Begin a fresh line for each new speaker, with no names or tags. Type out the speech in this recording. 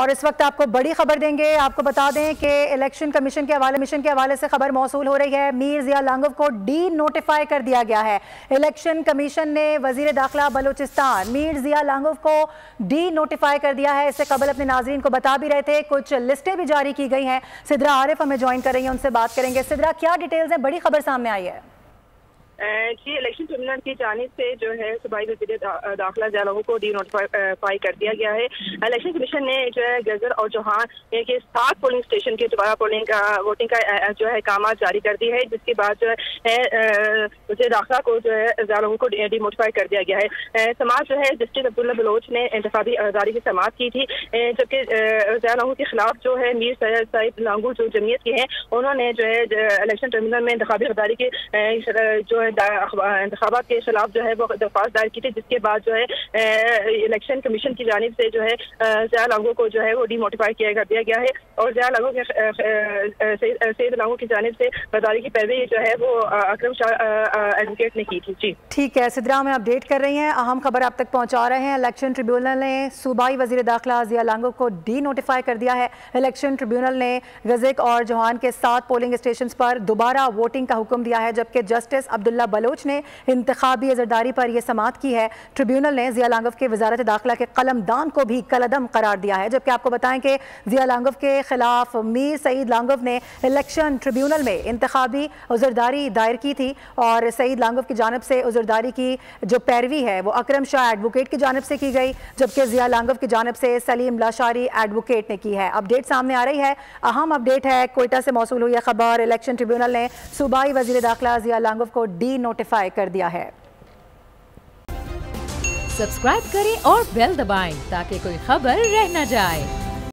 और इस वक्त आपको बड़ी खबर देंगे। आपको बता दें कि इलेक्शन कमीशन के हवाले से खबर मौसूल हो रही है। मीर जिया लांगोव को डी नोटिफाई कर दिया गया है। इलेक्शन कमीशन ने वजीर दाखिला बलूचिस्तान मीर जिया लांगोव को डी नोटिफाई कर दिया है। इससे कबल अपने नाजरीन को बता भी रहे थे, कुछ लिस्टें भी जारी की गई हैं। सिद्रा आरिफ हमें ज्वाइन कर रही हैं, उनसे बात करेंगे। सिद्रा, क्या डिटेल्स हैं? बड़ी खबर सामने आई है
जी, इलेक्शन ट्रिब्यूनल की जानिब से जो है सूबाई वज़ीर दाखिला जिया लांगोव को डी नोटिफाई कर दिया गया है। इलेक्शन कमीशन ने जो है गजर और चौहान के 7 पोलिंग स्टेशन की दोबारा वोटिंग का जो है काम जारी कर दी है, जिसके बाद जो है वज़ीर दाखिला को जो है जिया लांगोव को डी नोटिफाई कर दिया गया है। समाज जो है जस्टिस अब्दुल्ला बलोच ने इंतखाबी आज़ादी की समाअत की थी, जबकि जिया लांगोव के खिलाफ जो है मीर सईद लांगोव जो जमीयत के हैं, उन्होंने जो है इलेक्शन ट्रिब्यूनल में इंतखाबी आज़ादी की जो है इंतखाबात के खिलाफ जो है वो दरख्वास्त दायर की थी, जिसके बाद जो है इलेक्शन कमीशन की जानिब से जो है जिया लांगोव को जो है वो डीमोटिफाई कर दिया गया है। और जिया लांगोव के सईद लांगोव की जानिब से गद्दारी की पैरवी जो है वो अकरम शाह एडवोकेट ने की थी। जी
ठीक है, सिद्रा में अपडेट कर रही हैं, अहम खबर आप तक पहुंचा रहे हैं। इलेक्शन ट्रिब्यूनल ने सूबाई वजीर दाखिला जिया लांगोव को डी नोटिफाई कर दिया है। इलेक्शन ट्रिब्यूनल ने गज़िक और जोहान के 7 पोलिंग स्टेशन पर दोबारा वोटिंग का हुक्म दिया है, जबकि जस्टिस अब्दुल्ला बलोच ने इंतखाबी अजरदारी पर यह समाअत की है। ट्रिब्यूनल ने जिया लांगोव के वजारत दाखिला के कलमदान को भी कलअदम करार दिया है। जबकि आपको बताएं कि जिया लांगोव के खिलाफ मीर सईद लांगोव ने इलेक्शन ट्रिब्यूनल में इंतखाबी उजरदारी दायर की थी और सईद लांगोव की जानिब से उजरदारी की जो पैरवी है वो अकरम शाह एडवोकेट की जानिब से की गई, जबकि जिया लांगोव की जानिब से सलीम लाशारी एडवोकेट ने की है। अपडेट सामने आ रही है, अहम अपडेट है, कोयटा से मौसूल हुई है खबर। इलेक्शन ट्रिब्यूनल ने सूबाई वजीर दाखिला जिया लांगोव को डी नोटिफाई कर दिया है।
सब्सक्राइब करें और बेल दबाएं ताकि कोई खबर रह न जाए।